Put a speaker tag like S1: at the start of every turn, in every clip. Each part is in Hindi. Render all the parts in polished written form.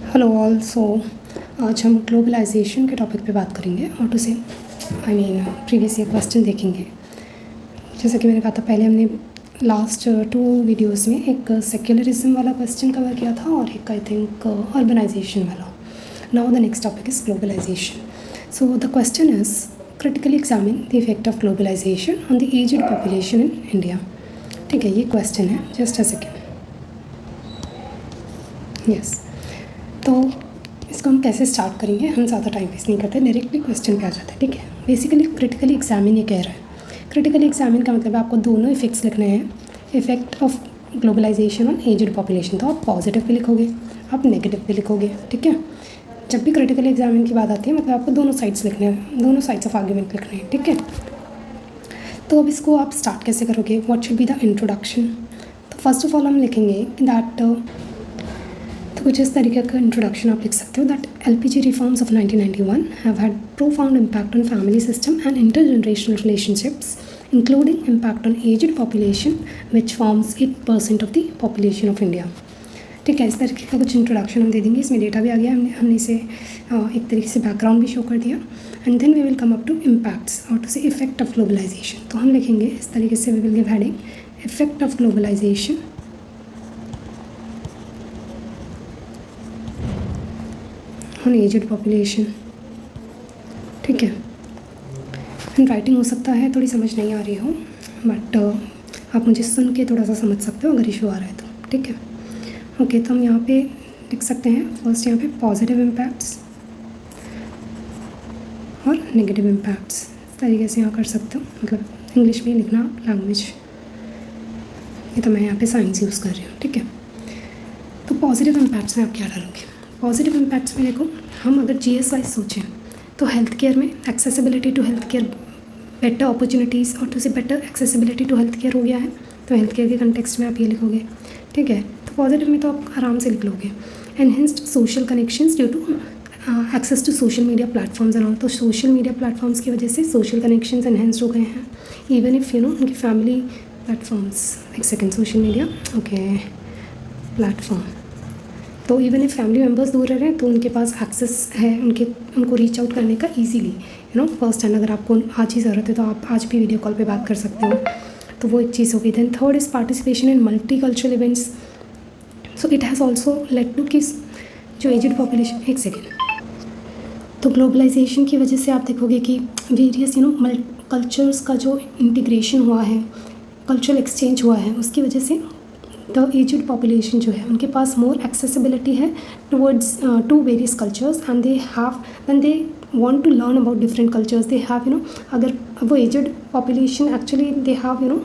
S1: Hello all. सो आज हम ग्लोबलाइजेशन के टॉपिक पे बात करेंगे और टू से प्रीवियस ईयर क्वेश्चन देखेंगे। जैसा कि मैंने कहा था, पहले हमने लास्ट 2 वीडियोस में एक सेक्युलरिज्म वाला क्वेश्चन कवर किया था और एक आई थिंक अर्बनाइजेशन वाला। Now the next topic is globalization. So the question is critically examine the effect of globalization on the aged population in India. ठीक है, ये क्वेश्चन है। Just a second. यस, तो इसको हम कैसे स्टार्ट करेंगे, हम ज़्यादा टाइम वेस्ट नहीं करते, डायरेक्टली क्वेश्चन पे आ जाते हैं। ठीक है, बेसिकली क्रिटिकली एग्जामिन ये कह रहा है। क्रिटिकली एग्जामिन का मतलब है आपको दोनों इफेक्ट्स लिखने हैं, effect of globalization on aged population. तो आप पॉजिटिव भी लिखोगे, आप नेगेटिव भी लिखोगे। ठीक है, जब भी क्रिटिकली एग्जामिन की बात आती है मतलब आपको दोनों साइड्स लिखने हैं, दोनों साइड्स ऑफ आर्ग्यूमेंट लिखने हैं। ठीक है, तो अब इसको आप स्टार्ट कैसे करोगे, what should be the introduction. तो फर्स्ट ऑफ ऑल हम लिखेंगे दैट, तो कुछ इस तरीके का इंट्रोडक्शन आप लिख सकते हो that LPG reforms of 1991 have had profound impact on family system and intergenerational relationships including impact on aged population which forms 8% of the population of India. ठीक है, इस तरीके का कुछ इंट्रोडक्शन हम दे देंगे। इसमें डेटा भी आ गया, हमने इसे एक तरीके से बैकग्राउंड भी शो कर दिया। And then we will come up two impacts और to say effect of globalization. तो हम लिखेंगे इस तरीके से, we will give heading effect of globalization on aged population. ठीक है, हैंड राइटिंग हो सकता है थोड़ी समझ नहीं आ रही हो, बट आप मुझे सुन के थोड़ा सा समझ सकते हो अगर इशू आ रहा है तो। ठीक है, ओके, तो हम यहाँ पे लिख सकते हैं फर्स्ट यहाँ पे पॉजिटिव इम्पैक्ट्स और नेगेटिव इम्पैक्ट्स। इस तरीके से यहाँ कर सकते हो, मतलब इंग्लिश में लिखना लैंग्वेज, ये तो मैं यहाँ पे साइंस यूज़ कर रही हूँ। ठीक है, तो पॉजिटिव इम्पैक्ट्स में आप क्या डालोगे। पॉजिटिव इम्पैक्ट्स में देखो, हम अगर GS वाइज सोचें तो हेल्थ केयर में accessibility to health care, better opportunities और to say better accessibility to health care हो गया है, तो हेल्थ केयर के कंटेक्स्ट में आप ये लिखोगे। ठीक है, तो पॉजिटिव में तो आप आराम से लिख लोगे enhanced social connections due to access to social media platforms and all. तो सोशल मीडिया प्लेटफॉर्म्स की वजह से सोशल कनेक्शंस एनहेंस्ड हो गए हैं, इवन इफ़ उनकी फैमिली प्लेटफॉर्म्स, एक second, social media okay platform, तो इवन इफ फैमिली मेम्बर्स दूर रह रहे हैं तो उनके पास एक्सेस है, उनको रीच आउट करने का ईजीली फर्स्ट हैंड। अगर आपको आज ही ज़रूरत है तो आप आज भी वीडियो कॉल पे बात कर सकते हो, तो वो एक चीज़ हो गई। Then third is participation in multi cultural events. So it has also led to कि जो एज्ड पॉपुलेशन, एक सेकेंड, तो ग्लोबलाइजेशन की वजह से आप देखोगे कि वेरियस कल्चर्स का जो इंटीग्रेशन हुआ है, कल्चरल एक्सचेंज हुआ है, उसकी वजह से द एज्ड पॉपुलेशन जो है उनके पास मोर एक्सेसिबिलिटी है towards to various cultures and they have when they want to learn about different cultures they have अगर वो aged population actually they have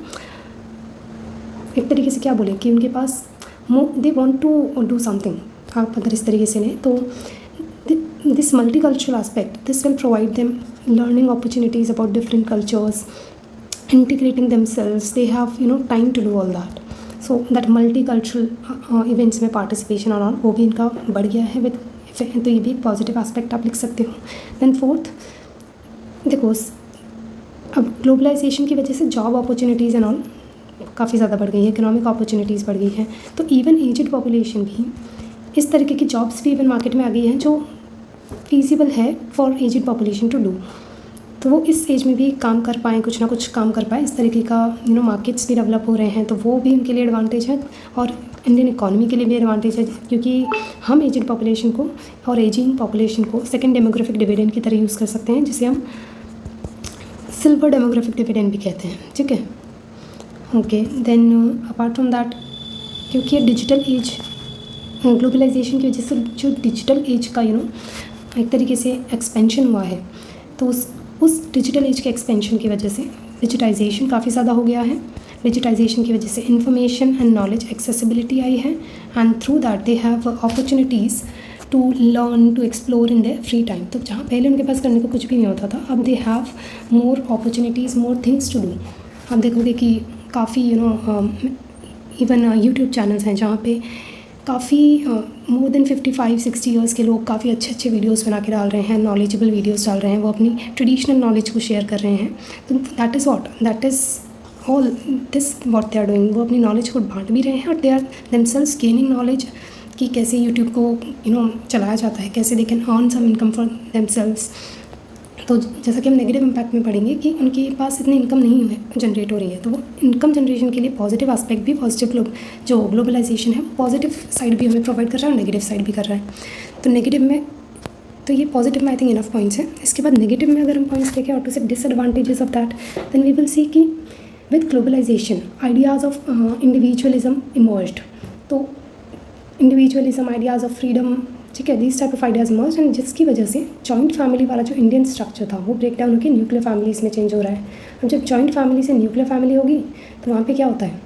S1: एक तरीके से क्या बोले कि उनके पास they want to do something. आप अगर इस तरीके से लें तो this multi cultural aspect, this will provide them learning opportunities about different cultures, integrating themselves, they have time to do all that. So that multicultural events में पार्टिसिपेशन और वो भी इनका बढ़ गया है विद, तो ये भी एक पॉजिटिव एस्पेक्ट आप लिख सकते हो। दैन फोर्थ देखो, अब ग्लोबलाइजेशन की वजह से जॉब अपॉर्चुनिटीज़ एंड ऑल काफ़ी ज़्यादा बढ़ गई है, इकोनॉमिक अपॉर्चुनिटीज़ बढ़ गई हैं, तो इवन एज्ड पॉपुलेशन भी इस तरीके की जॉब्स भी इवन मार्केट में आ गई हैं जो फीजिबल है for aged population to do. तो वो इस एज में भी काम कर पाएँ, कुछ ना कुछ काम कर पाएँ, इस तरीके का मार्केट्स भी डेवलप हो रहे हैं, तो वो भी उनके लिए एडवांटेज है और इंडियन इकोनॉमी के लिए भी एडवांटेज है, क्योंकि हम एज्ड पॉपुलेशन को और एजिंग पॉपुलेशन को सेकंड डेमोग्राफिक डिविडेंड की तरह यूज़ कर सकते हैं, जिसे हम सिल्वर डेमोग्राफिक डिविडेंड भी कहते हैं। ठीक है, okay, then apart from that, क्योंकि डिजिटल एज, ग्लोबलाइजेशन की वजह से जो डिजिटल एज का एक तरीके से एक्सपेंशन हुआ है, तो उस डिजिटल एज के एक्सपेंशन की वजह से डिजिटाइजेशन काफ़ी ज़्यादा हो गया है। डिजिटाइजेशन की वजह से इंफॉर्मेशन एंड नॉलेज एक्सेसिबिलिटी आई है, and through that they have opportunities to learn, to explore in their free time. तो जहाँ पहले उनके पास करने को कुछ भी नहीं होता था, अब they have more opportunities, more things to do. आप देखोगे कि काफ़ी इवन यूट्यूब चैनल्स हैं जहाँ पे काफ़ी मोर देन 55-60 ईयर्स के लोग काफ़ी अच्छे अच्छे वीडियोस बना के डाल रहे हैं, नॉलेजेबल वीडियोस डाल रहे हैं, वो अपनी ट्रेडिशनल नॉलेज को शेयर कर रहे हैं। तो that is all this what they are doing. वो अपनी नॉलेज को बांट भी रहे हैं और they are themselves gaining knowledge कि कैसे यूट्यूब को चलाया जाता है, कैसे they can earn some income for themselves. तो जैसा कि हम नेगेटिव इम्पैक्ट में पढ़ेंगे कि उनके पास इतनी इनकम नहीं है जनरेट हो रही है, तो वो इनकम जनरेशन के लिए पॉजिटिव एस्पेक्ट भी, पॉजिटिव जो ग्लोबलाइजेशन है पॉजिटिव साइड भी हमें प्रोवाइड कर रहा है और नेगेटिव साइड भी कर रहा है। तो नेगेटिव में तो ये पॉजिटिव में आई थिंक इनफ पॉइंट्स है। इसके बाद नेगेटिव में अगर हम पॉइंट्स देखें और टू से disadvantages of that, then we will see कि with globalisation ideas of individualism emerged. तो इंडिविजुअलिज्म, आइडियाज़ ऑफ फ्रीडम, ठीक है, these type of ideas emerge, and जिसकी वजह से जॉइंट फैमिली वाला जो इंडियन स्ट्रक्चर था वो ब्रेक डाउन होकर न्यूक्लियर फैमिलीज़ में चेंज हो रहा है। अब जब जॉइंट फैमिली से न्यूक्लियर फैमिली होगी तो वहाँ पे क्या होता है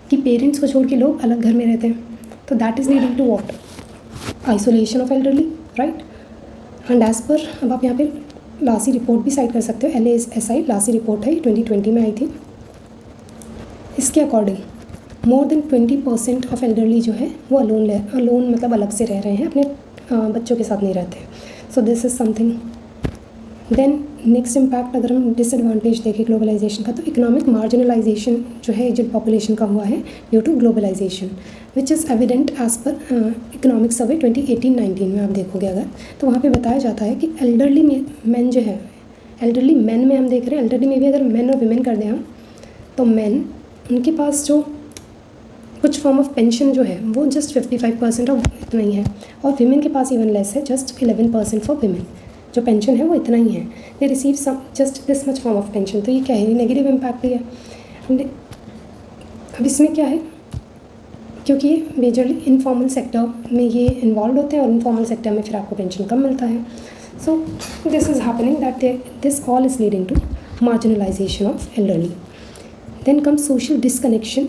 S1: कि पेरेंट्स को छोड़ के लोग अलग घर में रहते हैं, तो that is leading to what, isolation of elderly, right. And as per, अब आप यहाँ पे लासी रिपोर्ट भी साइट कर सकते हो, LASI लासी रिपोर्ट है, 2020 में आई थी। इसके according more then 20% of elderly जो है वो अलोन मतलब अलग से रह रहे हैं, अपने बच्चों के साथ नहीं रहते। So this is something. Then next impact अगर हम डिसएडवांटेज देखें ग्लोबलाइजेशन का, तो इकोनॉमिक मार्जिनलाइजेशन जो है एजेड पॉपुलेशन का हुआ है due to globalization, which is evident as per economic survey 2018-19 में आप देखोगे अगर, तो वहाँ पे बताया जाता है कि एल्डरली मैन जो है, एल्डरली मैन में हम देख रहे हैं, एल्डरली में भी अगर मैन और वीमेन कर दें हम, तो मैन उनके पास जो कुछ फॉर्म ऑफ पेंशन जो है वो जस्ट 55% ऑफ इतना ही है, और वीमेन के पास इवन लेस है, जस्ट 11% फॉर वीमेन जो पेंशन है वो इतना ही है, they receive some just this much form of pension. तो ये क्या है, नेगेटिव इम्पैक्ट ही है। अब इसमें क्या है, क्योंकि ये मेजरली इनफॉर्मल सेक्टर में ये इन्वॉल्व होते हैं और इनफॉर्मल सेक्टर में फिर आपको पेंशन कम मिलता है। So this is happening that this all is leading to marginalization of elderly. Then come social disconnection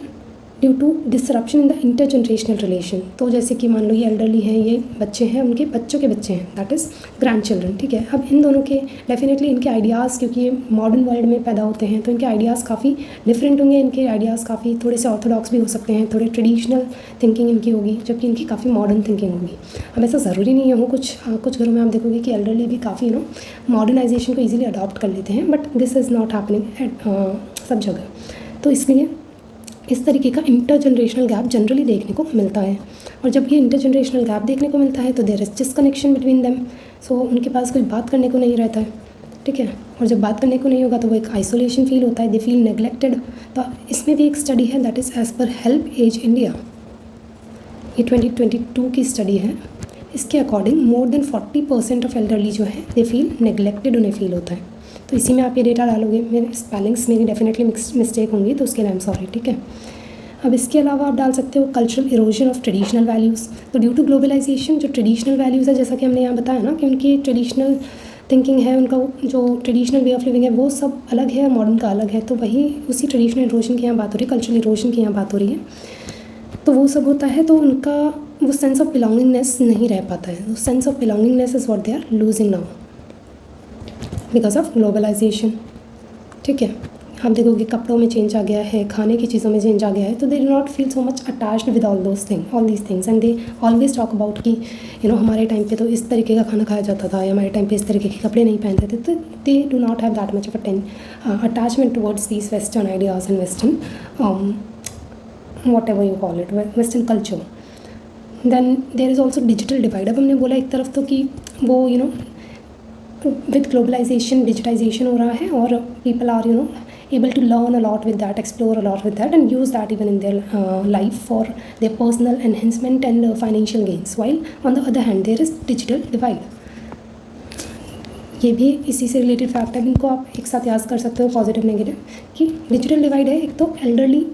S1: due to disruption in the intergenerational relation. तो जैसे कि मान लो ये एल्डरली हैं, ये बच्चे हैं, उनके बच्चों के बच्चे हैं, दैट इज़ ग्रैंड चिल्ड्रन, ठीक है। अब इन दोनों के डेफिनेटली इनके आइडियाज़, क्योंकि ये मॉडर्न वर्ल्ड में पैदा होते हैं, तो इनके आइडियाज़ काफ़ी डिफरेंट होंगे, इनके आइडियाज़ काफ़ी थोड़े से ऑर्थोडॉक्स भी हो सकते हैं, थोड़े ट्रेडिशनल थिंकिंग इनकी होगी, जबकि इनकी काफ़ी मॉडर्न थिंकिंग होगी। अब ऐसा ज़रूरी नहीं है, कुछ घरों में आप देखोगे कि एल्डरली भी काफ़ी मॉडर्नाइजेशन को ईजिली अडॉप्ट कर लेते हैं, but this is not happening at सब जगह। तो इसलिए इस तरीके का इंटरजनरेशनल गैप जनरली देखने को मिलता है, और जब ये इंटरजनरेशनल गैप देखने को मिलता है तो there is disconnection between them. So उनके पास कुछ बात करने को नहीं रहता है, ठीक है, और जब बात करने को नहीं होगा तो वो एक आइसोलेशन फील होता है, दे फील नेग्लेक्टेड। तो इसमें भी एक स्टडी है that is as per help age India, ये 2022 की स्टडी है। इसके according more than 40% of elderly जो है दे फील नेग्लेक्टेड, उन्हें फील होता है। तो इसी में आप ये डेटा डालोगे, मेरे स्पेलिंग्स मेरी डेफिनेटली मिस्टेक होंगी, तो उसके लिए आई एम सॉरी, ठीक है। अब इसके अलावा आप डाल सकते हो cultural erosion of traditional values. तो ड्यू टू ग्लोबलाइजेशन जो ट्रेडिशनल वैल्यूज़ है, जैसा कि हमने यहाँ बताया ना कि उनकी ट्रेडिशनल थिंकिंग है, उनका जो ट्रेडिशनल वे ऑफ लिविंग है वो सब अलग है, मॉडर्न का अलग है। तो वही उसी ट्रेडिशनल इरोजन की यहाँ बात हो रही है, कल्चरल इरोजन की यहाँ बात हो रही है। तो वो सब होता है, तो उनका वो सेंस ऑफ बिलोंगिंगनेस नहीं रह पाता है। Sense of belongingness is what they are losing now because of globalization, ठीक है। आप देखोगे कपड़ों में चेंज आ गया है, खाने की चीज़ों में चेंज आ गया है, तो they do not feel so much attached with all these things, and they always talk about कि हमारे टाइम पे तो इस तरीके का खाना खाया जाता था, या हमारे टाइम पे इस तरीके के कपड़े नहीं पहनते थे। तो they do not have that much of attachment towards these western ideas and western whatever you call it, western culture. Then there is also digital divide. अब हमने बोला एक तरफ तो कि वो विद ग्लोबलाइजेशन डिजिटाइजेशन हो रहा है, और people are able to learn a lot with that, explore a lot with that, and use that even in their life for their personal enhancement and financial gains, while on the other hand there is digital divide। ये भी इसी से रिलेटेड फैक्ट है, इनको आप एक साथ याद कर सकते हो, पॉजिटिव नेगेटिव, कि डिजिटल डिवाइड है एक तो एल्डरली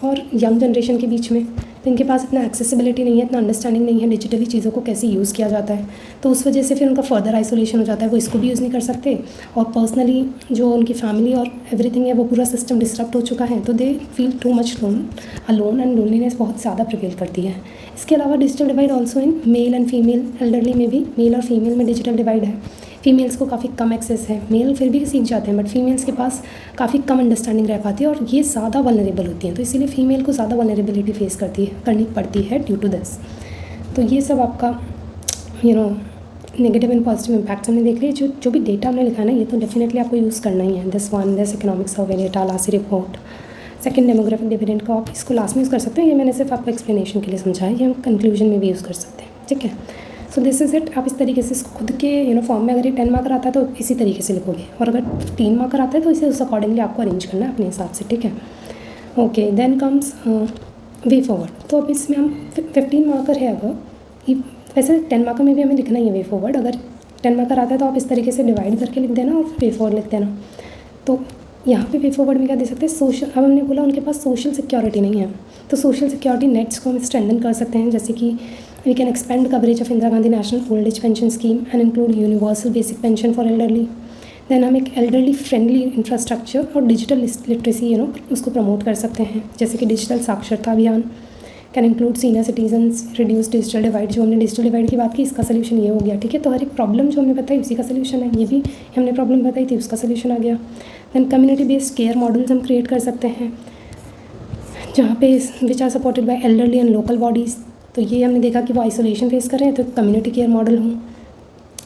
S1: और यंग जनरेशन के बीच में, तो इनके पास इतना एक्सेसिबिलिटी नहीं है, इतना अंडरस्टैंडिंग नहीं है डिजिटली चीज़ों को कैसे यूज़ किया जाता है, तो उस वजह से फिर उनका फर्दर आइसोलेशन हो जाता है, वो इसको भी यूज़ नहीं कर सकते, और पर्सनली जो उनकी फैमिली और एवरीथिंग है वो पूरा सिस्टम डिस्टर्ब हो चुका है, तो they feel too much alone and loneliness बहुत ज़्यादा प्रिवेल करती है। इसके अलावा digital divide also in male and female, elderly में भी मेल और फीमेल में डिजिटल डिवाइड है। फीमेल्स को काफ़ी कम एक्सेस है, मेल फिर भी सीख जाते हैं, बट फीमेल्स के पास काफ़ी कम अंडरस्टैंडिंग रह पाती है, और ये ज़्यादा वल्नरेबल होती हैं, तो इसीलिए फ़ीमेल को ज़्यादा वल्नरेबिलिटी फेस करनी पड़ती है ड्यू टू दिस। तो ये सब आपका नेगेटिव एंड पॉजिटिव इम्पैक्ट्स हमने देख लिए। जो भी डेटा हमने लिखा है ना, ये तो डेफिनेटली आपको यूज़ करना ही है। This economic survey data, LASI report, second demographic dividend को आप इसको लास्ट में यूज़ कर सकते हैं, ये मैंने सिर्फ आपको एक्सप्लेनेशन के लिए समझाया, ये हम कंक्लूजन में भी यूज़ कर सकते हैं, ठीक है। So this is it. आप इस तरीके से इसको खुद के फॉर्म में, अगर ये 10 मार्कर आता है तो इसी तरीके से लिखोगे, और अगर 3 मार्कर आता है तो इसे उस अकॉर्डिंगली आपको अरेंज करना है अपने हिसाब से, ठीक है। Okay, then comes way forward. तो अब इसमें हम 15 मार्कर है, अगर वैसे 10 मार्कर में भी हमें लिखना ही है वे फॉरवर्ड। अगर 10 मार्कर आता है तो आप इस तरीके से डिवाइड करके लिख देना और वे फॉरवर्ड लिख देना। तो यहाँ पे वे फॉरवर्ड में क्या दे सकते हैं, सोशल। अब हमने बोला उनके पास सोशल सिक्योरिटी नहीं है, तो सोशल सिक्योरिटी नेट्स को हम स्ट्रेंथन कर सकते हैं, जैसे कि we can expand coverage of Indira Gandhi national old age pension scheme and include universal basic pension for elderly. देन हम एक एल्डरली फ्रेंडली इंफ्रास्ट्रक्चर और डिजिटल लिटरेसी उसको प्रमोट कर सकते हैं, जैसे कि डिजिटल साक्षरता अभियान can include senior citizens, reduce digital divide. जो हमने डिजिटल डिवाइड की बात की, इसका सोल्यूशन ये हो गया, ठीक है। तो हर एक प्रॉब्लम जो हमने बताई उसी का सोल्यूशन है, ये भी हमने प्रॉब्लम बताई थी, उसका सोल्यूशन आ गया। Then community based care models हम क्रिएट कर सकते हैं, जहाँ पे which are supported by elderly and local bodies. तो ये हमने देखा कि वो आइसोलेशन फेस कर रहे हैं, तो कम्युनिटी केयर मॉडल हूँ।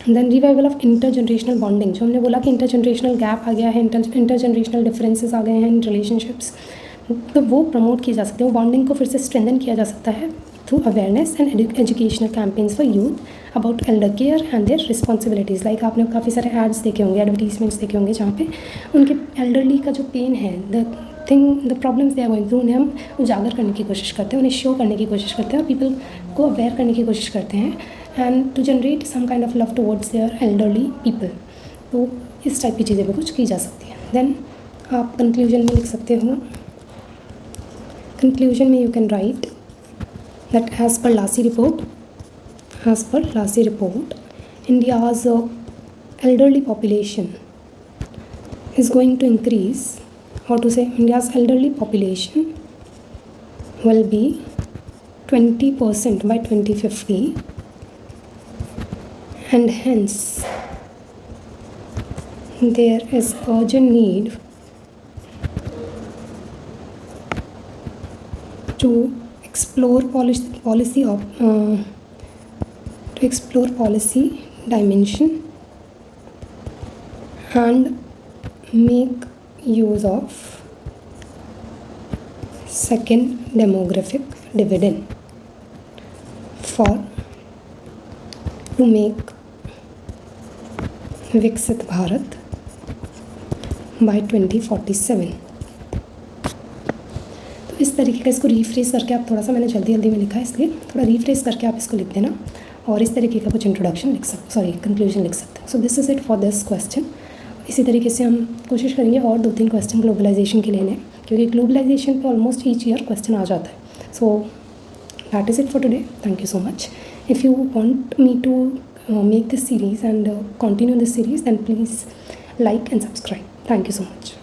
S1: Then revival of intergenerational bonding, जो हमने बोला कि इंटरजनरेशनल गैप आ गया है, इंटरजनरेशनल डिफरेंसेस आ गए हैं इन रिलेशनशिप्स, तो वो प्रमोट किए जा सकते हैं, वो बॉन्डिंग को फिर से स्ट्रेंथन किया जा सकता है through awareness and educational campaigns for youth about elder care and their responsibilities. Like आपने काफ़ी सारे एड्स देखे होंगे, एडवर्टीजमेंट्स देखे होंगे, जहाँ पे उनके एल्डरली का जो पेन है, the problems they are going through, उन्हें हम उजागर करने की कोशिश करते हैं, उन्हें शो करने की कोशिश करते हैं और पीपल को अवेयर करने की कोशिश करते हैं, and to generate some kind of love towards their elderly people. तो इस टाइप की चीज़ें भी कुछ की जा सकती हैं। देन आप कंक्लूजन में लिख सकते हो, conclusion में you can write that as per Lassi report, India's elderly population is going to increase, or to say India's elderly population will be 20% by 2050, and hence there is urgent need to explore policy dimension and make use of second demographic dividend to make Viksit Bharat by 2047। इस तरीके का इसको रीफ्रेश करके आप थोड़ा सा, मैंने जल्दी में लिखा है इसलिए थोड़ा रीफ्रेश करके आप इसको लिख देना, और इस तरीके का कुछ इंट्रोडक्शन कंक्लूजन लिख सकते हैं। सो this is it for this question. इसी तरीके से हम कोशिश करेंगे और 2-3 क्वेश्चन ग्लोबलाइजेशन के लेने, क्योंकि ग्लोबलाइजेशन पे ऑलमोस्ट ईच ईयर क्वेश्चन आ जाता है। So that is it for today. Thank you so much. If you want me to make this series and continue this series, then please like and subscribe. Thank you so much.